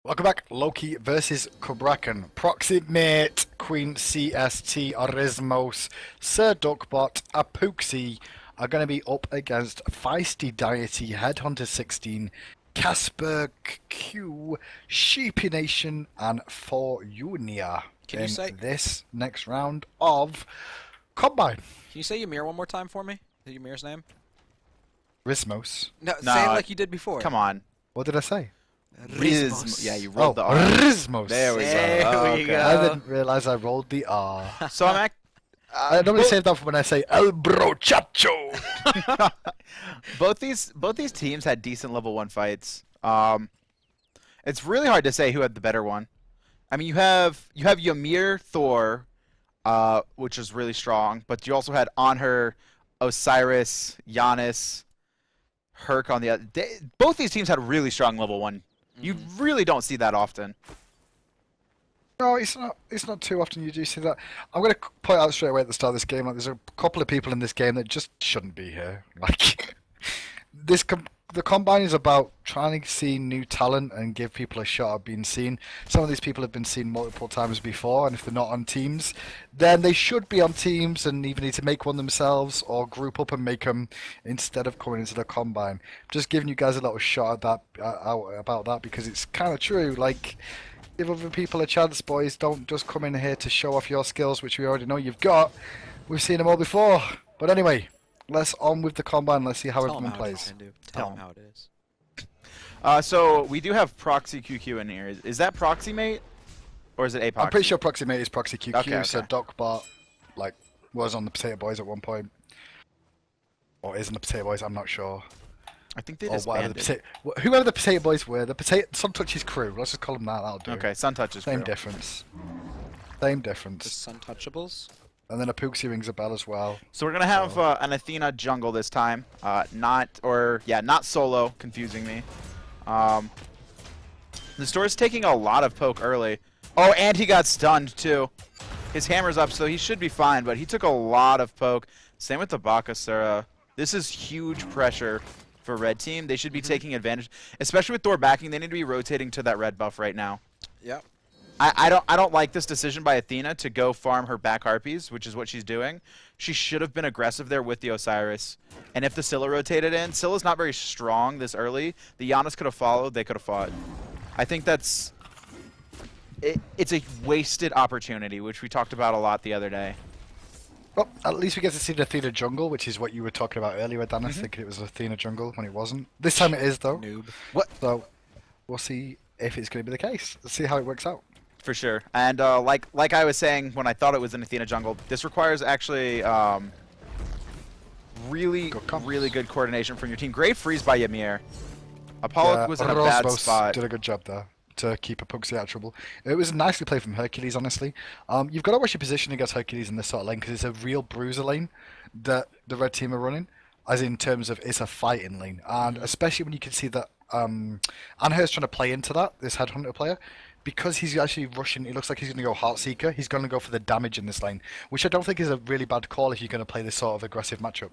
Welcome back, Loki versus Kubrakan. Proximate, Queen CST, Orismos, Sir Duckbot, Apuxi are going to be up against Feisty Deity, Headhunter 16, Casper Q, Sheepy Nation, and Forunia Can you in say this next round of Combine. Can you say Ymir one more time for me? The Ymir's name? Rismos. No, No, say it like you did before. Come on. What did I say? Rismos. Yeah, you rolled the R. Rismos. There we go. There we Okay. go. I didn't realize I rolled the R. So I'm I normally save that for when I say El Brochacho. both these teams had decent level 1 fights. It's really hard to say who had the better one. I mean, you have Ymir Thor, which is really strong, but you also had Anhur, Osiris, Giannis, Herc on the other. Both these teams had really strong level 1. You really don't see that often. No, it's not. It's not too often you do see that. I'm going to point out straight away at the start of this game. Like, there's a couple of people in this game that just shouldn't be here. Like, the Combine is about trying to see new talent and give people a shot at being seen. Some of these people have been seen multiple times before, and if they're not on teams, then they should be on teams and either need to make one themselves or group up and make them instead of coming into the Combine. Just giving you guys a little shot at that about that because it's kind of true. Like, give other people a chance, boys. Don't just come in here to show off your skills, which we already know you've got. We've seen them all before. But anyway, let's on with the Combine. Let's see how everyone plays. Tell them how it is. So we do have Proxy QQ in here. Is that Proximate, or is it Apoxy? I'm pretty sure Proximate is Proxy QQ, Okay. so DocBot was on the Potato Boys at one point. Or is on the Potato Boys, I'm not sure. I think they Or whatever disbanded. whoever the Potato Boys were, the Suntouch's crew, let's just call them that, that'll do. Okay, Sun touches. Same difference. Same The difference. Suntouchables? And then Apuxi rings a bell as well. So we're gonna have an Athena jungle this time. Not solo. Confusing me. The store's taking a lot of poke early. Oh, and he got stunned too. His hammer's up, so he should be fine. But he took a lot of poke. Same with the Bakasura. This is huge pressure for red team. They should be taking advantage, especially with Thor backing. They need to be rotating to that red buff right now. Yep. I don't like this decision by Athena to go farm her back harpies, which is what she's doing. She should have been aggressive there with the Osiris. And if the Scylla rotated in, Scylla's not very strong this early. The Giannis could have followed, they could have fought. I think that's... It's a wasted opportunity, which we talked about a lot the other day. Well, at least we get to see the Athena jungle, which is what you were talking about earlier, Dennis, thinking it was Athena jungle when it wasn't. This time it is, though. Noob. What? So, we'll see if it's going to be the case. Let's see how it works out. For sure. And like I was saying when I thought it was an Athena jungle, this requires actually really good coordination from your team. Great freeze by Ymir. Apollo was in a bad Rosbos spot. did a good job there to keep Apuxi out of trouble. It was nicely played from Hercules, honestly. You've got to watch your position against Hercules in this sort of lane because it's a real bruiser lane that the red team are running, as in terms of it's a fighting lane. And especially when you can see that Anhur's trying to play into that, this Headhunter player, because he's actually rushing, it looks like he's going to go Heartseeker. He's going to go for the damage in this lane, which I don't think is a really bad call if you're going to play this sort of aggressive matchup.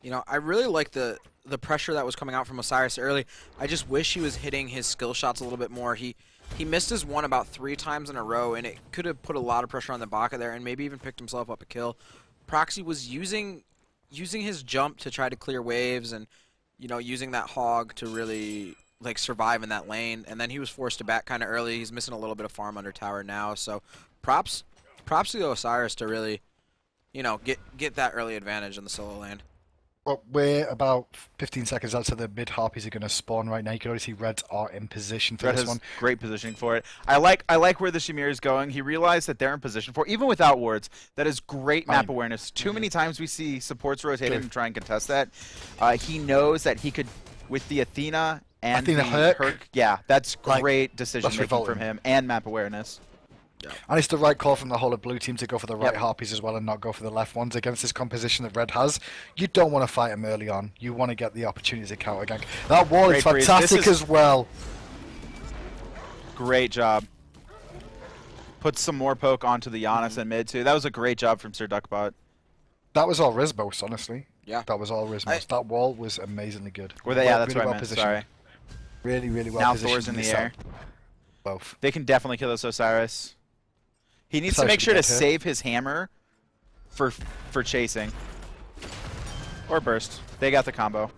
You know, I really like the pressure that was coming out from Osiris early. I just wish he was hitting his skill shots a little bit more. He missed his one about 3 times in a row, and it could have put a lot of pressure on the Baka there and maybe even picked himself up a kill. Proxy was using his jump to try to clear waves and, you know, using that hog to really like survive in that lane, and then he was forced to back kind of early. He's missing a little bit of farm under tower now, so props to Osiris to really, you know, get that early advantage in the solo lane. Well, we're about 15 seconds out, so the mid harpies are going to spawn right now. You can already see Reds are in position for Red this has one. great positioning for it. I like where the Ymir is going. He realized that they're in position for, even without wards, that is great map awareness. Too many times we see supports rotate in and try and contest that. He knows that he could, with the Athena and Athena the Herc. Yeah, that's great decision that's making revolting. from him and map awareness. And it's the right call from the whole of blue team to go for the right Yep. harpies as well and not go for the left ones against this composition that red has. You don't want to fight them early on. You want to get the opportunity to counter gank. That wall is Great freeze. fantastic This is- as well. Great job. Put some more poke onto the Giannis and mid too. That was a great job from Sir Duckbot. That was all Rismos, honestly. Yeah. That was all Rismos. That wall was amazingly good. Yeah, that's really what I well meant. positioned. Sorry. Really well Now positioned. Thor's in the this air. setup. Both. They can definitely kill this Osiris. He needs to Osiris make sure to should get hit. save his hammer for chasing. Or burst. They got the combo.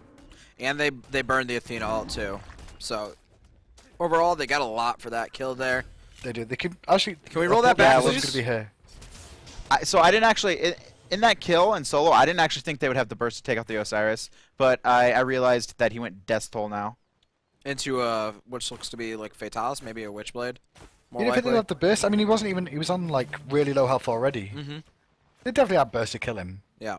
And they burned the Athena ult too. So overall, they got a lot for that kill there. They do. They can actually. Can we roll that back, Yeah, please? going to be here. So I didn't actually in that kill in solo. I didn't actually think they would have the burst to take out the Osiris, but I realized that he went Death Toll now. Into which looks to be like Fatalis, maybe a Witchblade. More Even if they likely. didn't have the burst, I mean, he wasn't even. He was on like really low health already. Mm-hmm. They definitely had burst to kill him. Yeah.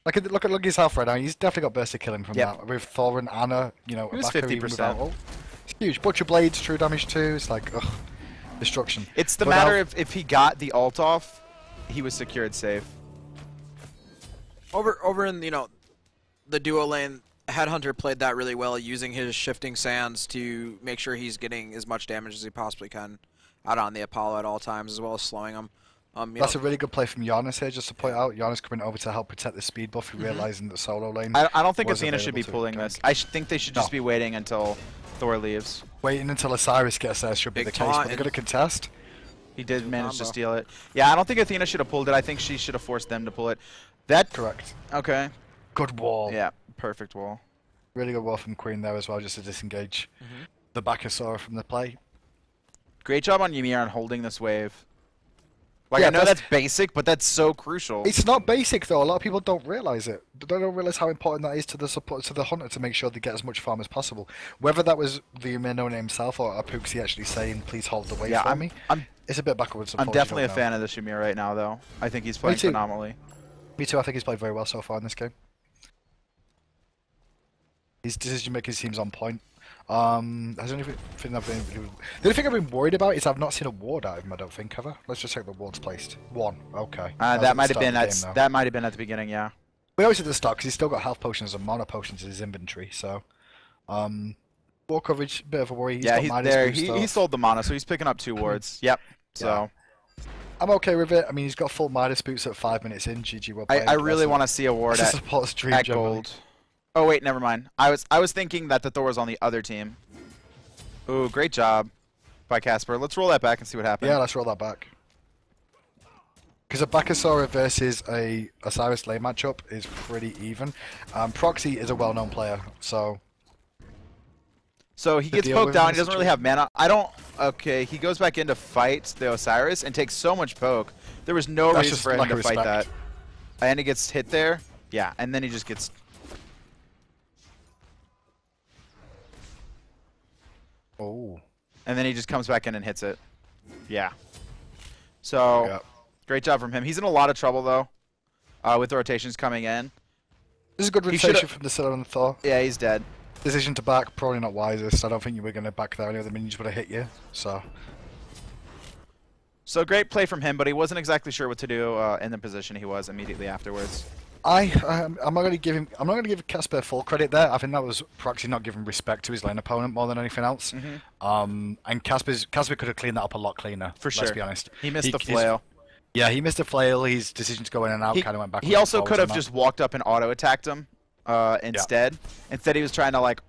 Like look at his health right now. He's definitely got burst to kill him from Yep. that. With Thor and Anna, you know, It was Abaka even 50%. without ult. It's huge. Butcher Blades, true damage too. It's like ugh, destruction. It's the But matter now- if he got the ult off, he was secured safe. Over in the duo lane, Headhunter played that really well, using his shifting sands to make sure he's getting as much damage as he possibly can out on the Apollo at all times, as well as slowing him. That's a really good play from Giannis here, just to point out. Giannis coming over to help protect the speed buff, realizing the solo lane. I don't think was Athena should be available to pulling gank. this. I think they should just No. be waiting until Thor leaves. Waiting until Osiris gets there should be Big the case, but taunt they're going to contest. He did Good manage to combo. steal it. Yeah, I don't think Athena should have pulled it. I think she should have forced them to pull it. That Correct. okay. Good wall. Yeah, perfect wall. Really good wall from Queen there as well, just to disengage the Bakasaur from the play. Great job on Ymir on holding this wave. Like Yeah, I know that's- that's basic, but that's so crucial. It's not basic though. A lot of people don't realize it. They don't realize how important that is to the support to the hunter to make sure they get as much farm as possible. Whether that was the Minone himself or Apuxi actually saying, "Please hold the wave Yeah, for me," I'm it's a bit backwards. I'm definitely a fan of this Ymir right now, though. I think he's playing too. phenomenally. Me too. I think he's played very well so far in this game. His decision making seems on point. Has anything the only thing I've been worried about is I've not seen a ward out of him. I don't think ever. Let's just check the wards placed. One. Okay. That might have been at that might have been at the beginning, yeah. We know it's at the start because he's still got health potions and mana potions in his inventory. So, ward coverage, bit of a worry. Yeah, got he's minus there. boost He stuff. sold the mana, so he's picking up 2 wards. Yep. So I'm okay with it. I mean, he's got full Midas boots at 5 minutes in. GG, well played. I really want to see a ward That's a at support stream. at generally. gold. Oh wait, never mind. I was thinking that the Thor was on the other team. Ooh, great job by Casper. Let's roll that back and see what happens. Yeah, let's roll that back. Because a Bakasaur versus a Osiris lane matchup is pretty even. Proxy is a well-known player, so So he The gets deal poked with down. He this doesn't really have mana. I don't. Okay, he goes back in to fight the Osiris and takes so much poke. There was no That's reason just for him lack to of fight that. respect. And he gets hit there. Yeah, and then he just gets. oh, And then he just comes back in and hits it. Yeah. So yeah. great job from him. He's in a lot of trouble though, with the rotations coming in. This is a good He rotation should've- from the Scylla and Thor. Yeah, he's dead. Decision to back, probably not wisest. I don't think you were going to back there. Any other minions would have hit you. So So great play from him, but he wasn't exactly sure what to do in the position he was immediately afterwards. I'm not going to give him. I'm not going to give Casper full credit there. I think that was Proxy not giving respect to his lane opponent more than anything else. And Casper could have cleaned that up a lot cleaner. For sure. Let's be honest. He missed the his- flail. Yeah, he missed a flail. His decision to go in and out kind of went back. He also could have just walked up and auto attacked him instead. Instead, he was trying to like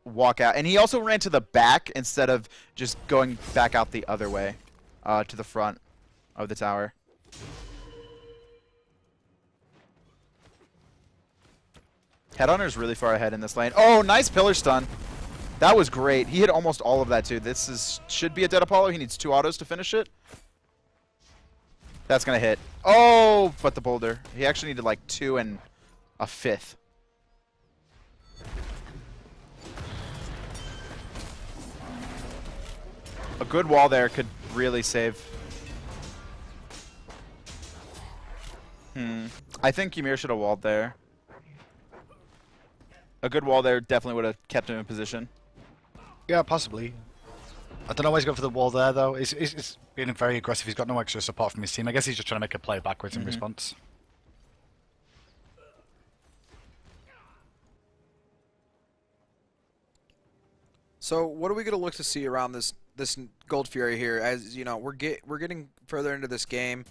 walk out, and he also ran to the back instead of just going back out the other way to the front of the tower. Headhunter's really far ahead in this lane. Oh, nice pillar stun. That was great. He hit almost all of that too. This should be a dead Apollo. He needs 2 autos to finish it. That's gonna hit. Oh, but the boulder. He actually needed like 2 and a 5th. A good wall there could really save. I think Ymir should have walled there. A good wall there definitely would have kept him in position. Yeah, possibly. I don't know why he's going for the wall there though. It's being very aggressive. He's got no extra support from his team. I guess he's just trying to make a play backwards in response. So what are we going to look to see around this Gold Fury here? As you know, we're getting further into this game.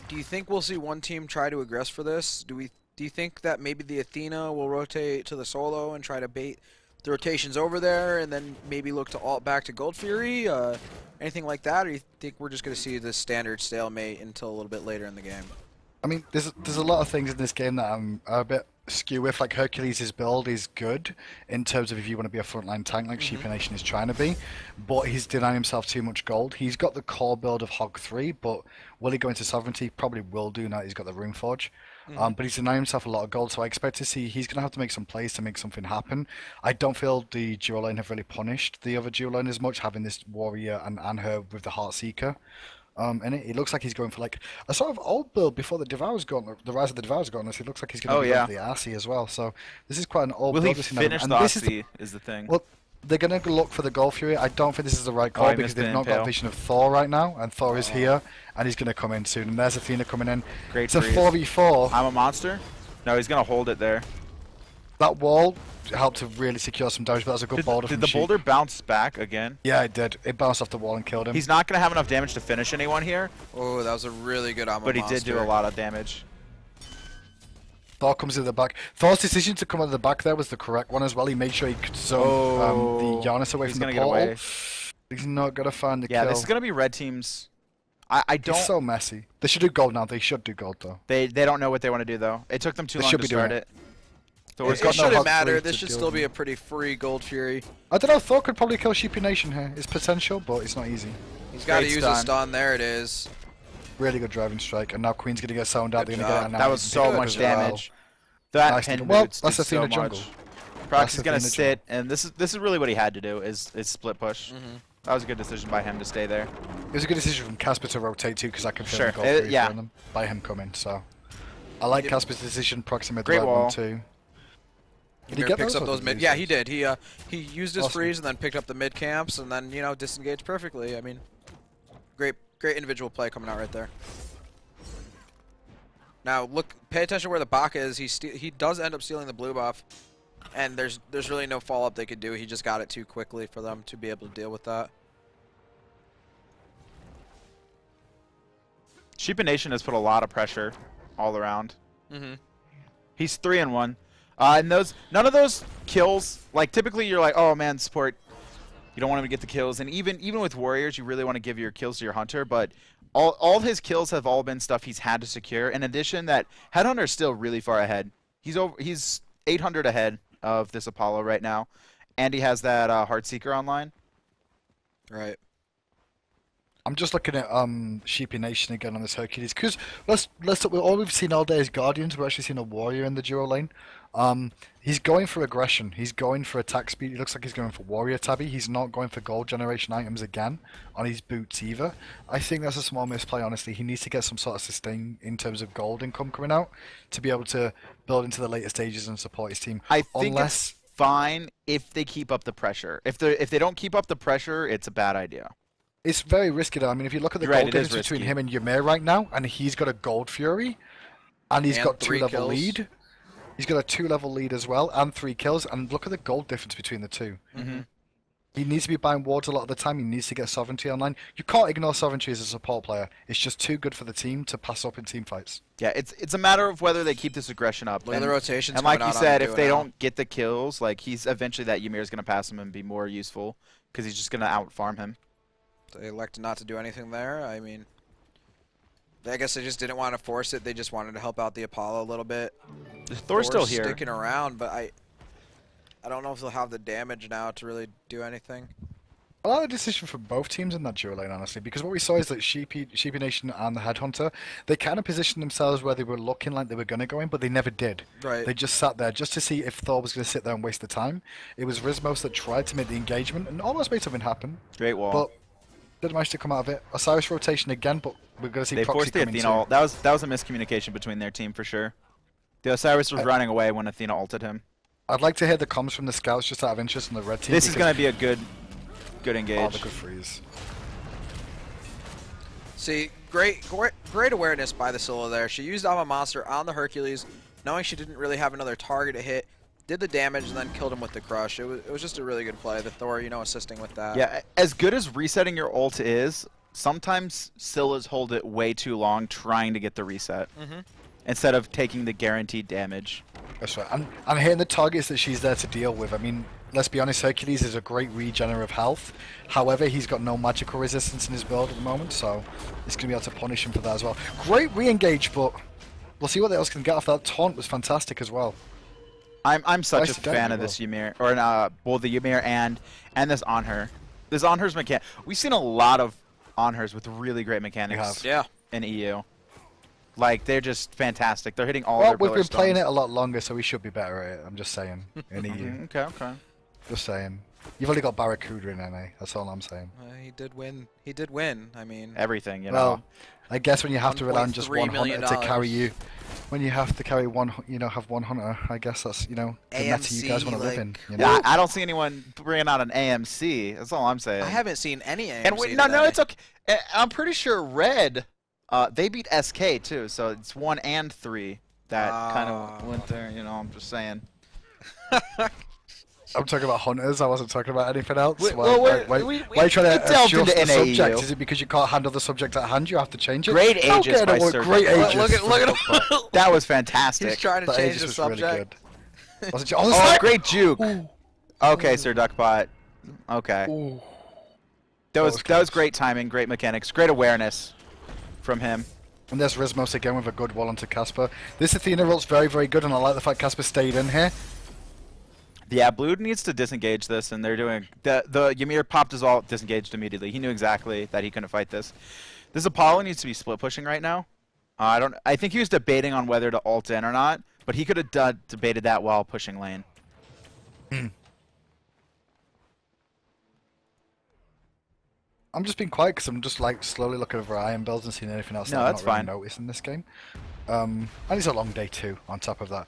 Do you think we'll see one team try to aggress for this? Do you think that maybe the Athena will rotate to the solo and try to bait the rotations over there, and then maybe look to alt back to Gold Fury? Anything like that, or you think we're just going to see the standard stalemate until a little bit later in the game? I mean, there's a lot of things in this game that I'm a bit skew with. Like Hercules' build is good in terms of if you want to be a frontline tank like Sheep Nation is trying to be, but he's denying himself too much gold. He's got the core build of Hog 3, but will he go into Sovereignty? Probably will do now that he's got the Rune Forge. But he's denying himself a lot of gold, so I expect to see he's going to have to make some plays to make something happen. I don't feel the duo lane have really punished the other duo lane as much, having this warrior and her with the Heartseeker. And it looks like he's going for like a sort of old build before the Devour's gone, the Rise of the Devour's gone. He looks like he's going to go for the RC as well. So this is quite an old Will build. he finish the RC is the thing. Well, they're going to look for the Gold Fury. I don't think this is the right call because they've not got a vision of Thor right now, and Thor is here, and he's going to come in soon. And there's Athena coming in. Great It's a freeze. 4v4. I'm a monster? No, he's going to hold it there. That wall helped to really secure some damage, but that's a good boulder Did from the Sheep. boulder bounce back again? Yeah, it did. It bounced off the wall and killed him. He's not going to have enough damage to finish anyone here, Oh, that was a really good Amma but he did monster. do a lot of damage. Thor comes in the back. Thor's decision to come out of the back there was the correct one as well. He made sure he could zone the Giannis away He's from the gonna get portal. away. He's not going to find the Yeah, kill. this is going to be red teams. I don't... It's so messy. They should do gold now. They should do gold, though. They don't know what they want to do, though. It took them too They long should to be doing start it. it. Thor's It got no shouldn't Hog matter. 3 This to should deal still with be it. a pretty free Gold Fury. I don't know. Thor could probably kill Sheepy Nation here. It's potential, but it's not easy. He's got to Great use stun. a stun. There it is. Really good driving strike. And now Queen's going to get sound out. Good They're going to get job. it. That was so Good much job. damage. That Nice pin to- well, boots that's did so Athena jungle. much. Prox That's is gonna Athena sit, and this is really what he had to do is split push. That was a good decision by him to stay there. It was a good decision from Casper to rotate too, because I can feel Sure. the gold free Yeah. for them by him coming. So I like Yep. Casper's decision. Proximate Great the wall. one too. Did he Ymir get picks those up or those did mid. lose Yeah, those? he did. He used his Awesome. freeze and then picked up the mid camps and then disengaged perfectly. I mean, great individual play coming out right there. Now look, pay attention where the Baka is. He does end up stealing the blue buff, and there's really no follow up they could do. He just got it too quickly for them to be able to deal with that. Sheep Nation has put a lot of pressure all around. Mm-hmm. He's 3-1. And none of those kills, like typically you're like, oh man, support, you don't want him to get the kills. And even with warriors, you really want to give your kills to your hunter. But all his kills have all been stuff he's had to secure. In addition, that Headhunter is still really far ahead. He's 800 ahead of this Apollo right now, and he has that Heartseeker online. Right. I'm just looking at Sheepy Nation again on this Hercules because let's all we've seen all day is Guardians. We're actually seeing a warrior in the duo lane. He's going for aggression. He's going for attack speed. He looks like he's going for warrior tabby. He's not going for gold generation items again on his boots either. I think that's a small misplay. Honestly, he needs to get some sort of sustain in terms of gold income coming out to be able to build into the later stages and support his team. I think it's fine if they keep up the pressure. If they don't keep up the pressure, it's a bad idea. It's very risky though. I mean, if you look at the You're right, gold it is difference between risky. him and Ymir right now, and he's got a gold fury, and he's And got 3 2-level kills. lead. He's got a 2-level lead as well, and 3 kills. And look at the gold difference between the two. Mm-hmm. He needs to be buying wards a lot of the time. He needs to get sovereignty online. You can't ignore sovereignty as a support player. It's just too good for the team to pass up in team fights. Yeah, it's a matter of whether they keep this aggression up. Look at the rotations. And like coming you out on said, Duo if they now. don't get the kills, like he's eventually that Ymir's gonna pass him and be more useful because he's just gonna out farm him. They elected not to do anything there. I mean, I guess they just didn't want to force it. They just wanted to help out the Apollo a little bit. Thor's still here. Sticking around, but I don't know if they'll have the damage now to really do anything. A lot of decision for both teams in that duo lane, honestly, because what we saw is that Sheepy Nation and the Headhunter, they kind of positioned themselves where they were looking like they were going to go in, but they never did. Right. They just sat there just to see if Thor was going to sit there and waste the time. It was Rizmos that tried to make the engagement and almost made something happen, Great wall. but didn't manage to come out of it. Osiris rotation again, but we're going to see They Proxy forced the coming Athena too. ult. That was a miscommunication between their team for sure. The Osiris was running away when Athena ulted him. I'd like to hear the comms from the scouts just out of interest in the red team. This is because- gonna be a good Oh, engage. the good freeze. See, great awareness by the solo there. She used Alma Monster on the Hercules, knowing she didn't really have another target to hit. Did the damage and then killed him with the crush. It was just a really good play. The Thor, assisting with that. Yeah, as good as resetting your ult is, sometimes Scylla's hold it way too long trying to get the reset instead of taking the guaranteed damage. That's right. And hitting the targets that she's there to deal with. I mean, let's be honest, Hercules is a great regener of health. However, he's got no magical resistance in his build at the moment, so it's going to be able to punish him for that as well. Great re-engage, but we'll see what else can get off that. Taunt was fantastic as well. I'm such Nice a to do, fan of well. this Ymir, or both the Ymir and this Anhur. This Anhur's mechanic. We've seen a lot of Anhurs with really great mechanics Yeah. in EU. Like they're just fantastic. They're hitting all Well, their we've pillar been playing it stones. a lot longer, so we should be better at it. I'm just saying. In EU. Okay, okay. Just saying. You've only got Barracuda in NA, that's all I'm saying. He did win. He did win. I mean, Everything, you know. Well, I guess when you have to rely on just $1.3 one hunter million. to carry you, when you have to carry one, have one hunter, I guess that's, the meta you guys want to live in. like- You know? Yeah, I don't see anyone bringing out an AMC. That's all I'm saying. I haven't seen any AMC And no, today. it's okay. I'm pretty sure Red, they beat SK too, so it's 1 and 3 that kind of went there. You know, I'm just saying. I'm talking about hunters, I wasn't talking about anything else. Well, why are you trying to delved adjust into the subject? NAEU. Is it because you can't handle the subject at hand, you have to change it? Great I'll ages get by it, Sir great Duckbutt. ages. Look at for him. Duckbutt. That was fantastic. He's trying to The change ages the was really subject. good. Was it, oh, the Oh, snipe! great juke. Ooh. Okay, Sir Duckbot. Okay. Ooh. That was close. great timing, great mechanics, great awareness from him. And there's Rismos again with a good wall onto Casper. This Athena rolls very, very good, and I like the fact Casper stayed in here. Yeah, Blue needs to disengage this, and they're doing the Ymir popped his ult, disengaged immediately. He knew exactly that he couldn't fight this. This Apollo needs to be split pushing right now. I think he was debating on whether to ult in or not, but he could have debated that while pushing lane. I'm just being quiet because I'm just like slowly looking over iron builds and seeing anything else No, that I'm that's not really fine. noticing this game. And it's a long day too, on top of that.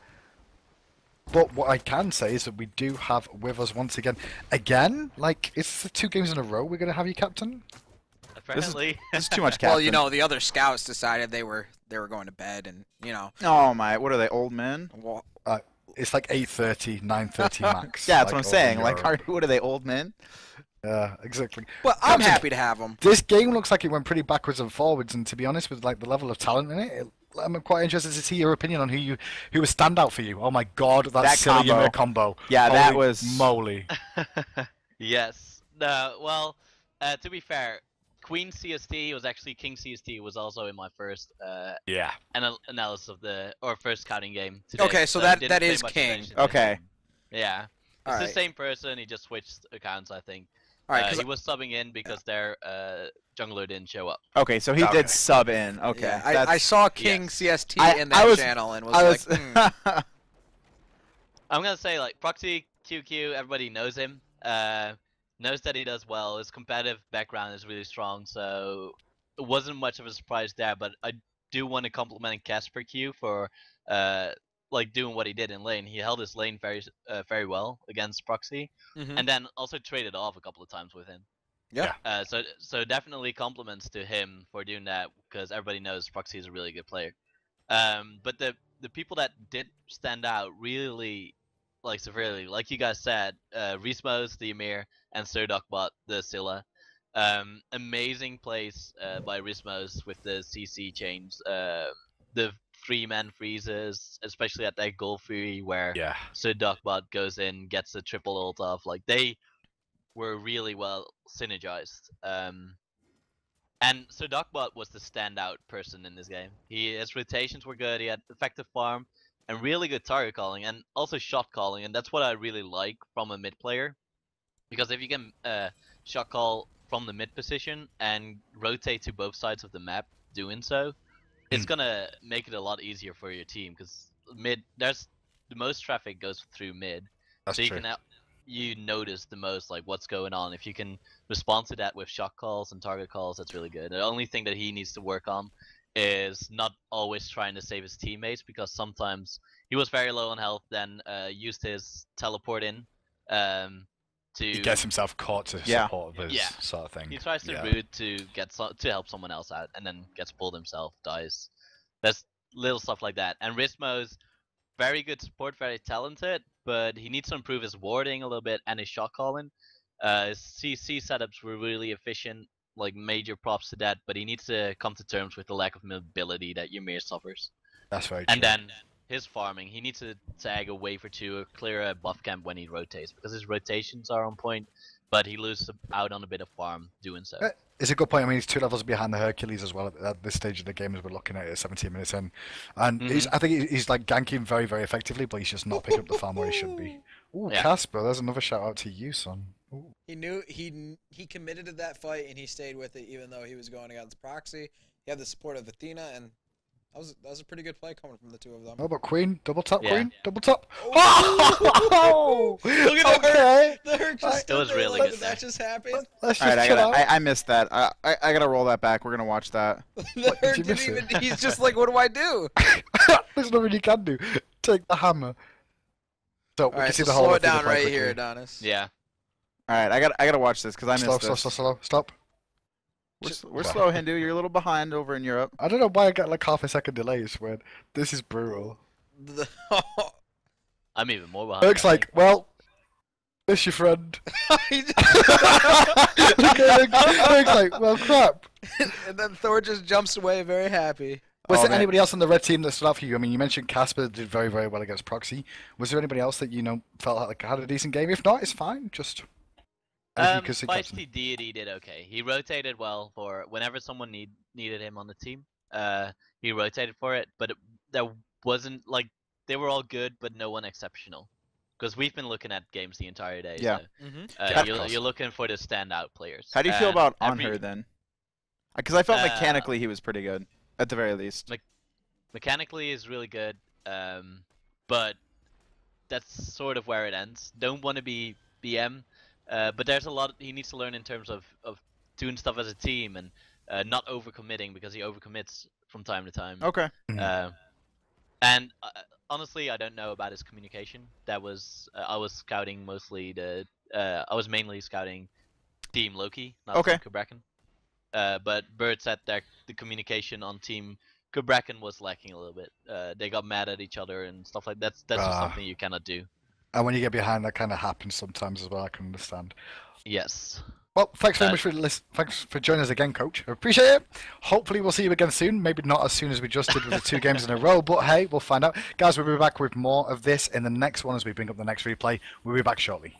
But what I can say is that we do have with us once again, like, it's the 2 games in a row we're going to have you captain? Apparently. This is too much captain. Well, the other scouts decided they were going to bed, and Oh my, what are they, old men? well, It's like 8:30, 9:30 max. Yeah, that's what I'm over saying. in Like, Europe. what are they, old men? Yeah, exactly. but I'm Captain, happy to have them. This game looks like it went pretty backwards and forwards, and to be honest, with like the level of talent in it, I'm quite interested to see your opinion on who was standout for you. Oh my god, that silly combo. Ymir combo. Yeah, that Holy was moly. Yes. No. Well, to be fair, Queen CST was actually King CST was also in my first Yeah. analysis of first scouting game today. Okay, so I that- didn't that pay is much King. attention to Okay. him. Yeah. It's All the right. same person. He just switched accounts, I think. All right, 'cause he was subbing in because their jungler didn't show up. Okay, so he Okay. did sub in. Okay. yeah, that's- I saw King yes. CST in I that was- channel and was I like, was I'm gonna say like Proxy QQ, everybody knows him. Knows that he does well. His competitive background is really strong, so it wasn't much of a surprise there. But I do want to compliment Casper Q for like doing what he did in lane. He held his lane very well against Proxy, mhm. and then also traded off a couple of times with him. Yeah. So definitely compliments to him for doing that because everybody knows Proxy is a really good player. But the people that did stand out really like severely, like you guys said, Rismos, the Ymir, and Sir Duckbot, the Scylla. Amazing plays by Rismos with the CC change. The 3-man freezes, especially at that Goal Fury where Yeah. Sir Duckbot goes in, gets the triple ult off. Like they were really well synergized. And Sir Duckbot was the standout person in this game. His rotations were good. He had effective farm and really good target calling, and also shot calling. And that's what I really like from a mid player, because if you can shot call from the mid position and rotate to both sides of the map, doing so, it's gonna make it a lot easier for your team. Because there's the most traffic goes through mid, That's so you true. can you notice the most like what's going on. If you can respond to that with shot calls and target calls, that's really good. The only thing that he needs to work on is not always trying to save his teammates, because sometimes he was very low on health, then used his teleport in to He gets himself caught to Yeah. support this Yeah. sort of thing. he tries to Yeah. root to to help someone else out, and then gets pulled himself, dies. There's little stuff like that. And Rismo's very good support, very talented, but he needs to improve his warding a little bit and his shot calling. His CC setups were really efficient, like major props to that, but he needs to come to terms with the lack of mobility that Ymir suffers. That's very true. And then his farming, he needs to tag a wave or two or clear a buff camp when he rotates, because his rotations are on point, but he loses out on a bit of farm doing so. It's a good point. I mean, he's 2 levels behind the Hercules as well at this stage of the game as we're looking at it 17 minutes in. And I think he's like ganking very, very effectively, but he's just not picking up the farm where he should be. Ooh, Yeah. Casper, there's another shout out to you, son. Ooh. He knew he committed to that fight and he stayed with it even though he was going against Proxy. He had the support of Athena, and that was a pretty good play coming from the two of them. Oh, but Queen, double tap, Yeah. Queen, double tap. Oh! Oh! Look at Okay. the hurt just It was stood there really like good that there. just happened. Let's All just right, chill out. I missed that. I gotta roll that back. We're gonna watch that. The hurt you didn't miss even. it? He's just like, what do I do? There's nothing you can do. Take the hammer. So we All can right, see so the whole slow way it through the down play right quickly. here, Adonis. Yeah. All right, I gotta watch this because I missed Slow, this. slow, slow, slow. Stop. We're slow, Hindu. You're a little behind over in Europe. I don't know why I got like half a second delay. It's weird. This is brutal. I'm even more behind. Looks like, well, miss your friend. He just- Looks like, well, crap. and then Thor just jumps away, very happy. Was Oh, there man. anybody else on the red team that stood out for you? I mean, you mentioned Casper did very, very well against Proxy. Was there anybody else that felt like had a decent game? If not, it's fine. Just anything you could suggest. Feisty Deity did okay. He rotated well for whenever someone needed him on the team. He rotated for it, but there wasn't like they were all good, but no one exceptional. Because we've been looking at games the entire day. Yeah. So, Yeah. you're looking for the standout players. How do you feel And about on every- her then? Because I felt Uh, mechanically he was pretty good at the very least. Mechanically is really good, but that's sort of where it ends. Don't want to be BM, but there's a lot he needs to learn in terms of doing stuff as a team and not overcommitting, because he overcommits from time to time. Okay. And honestly, I don't know about his communication. That was I was scouting mostly I was mainly scouting Team Loki, not Okay. Team Kubraken. But Bird said that the communication on Team Kubraken was lacking a little bit. They got mad at each other and stuff like that. That's just something you cannot do. And when you get behind, that kind of happens sometimes as well. I can understand. Yes. Well, thanks very much for thanks for joining us again, Coach. I appreciate it. Hopefully, we'll see you again soon. Maybe not as soon as we just did with the 2 games in a row, but hey, we'll find out. Guys, we'll be back with more of this in the next one as we bring up the next replay. We'll be back shortly.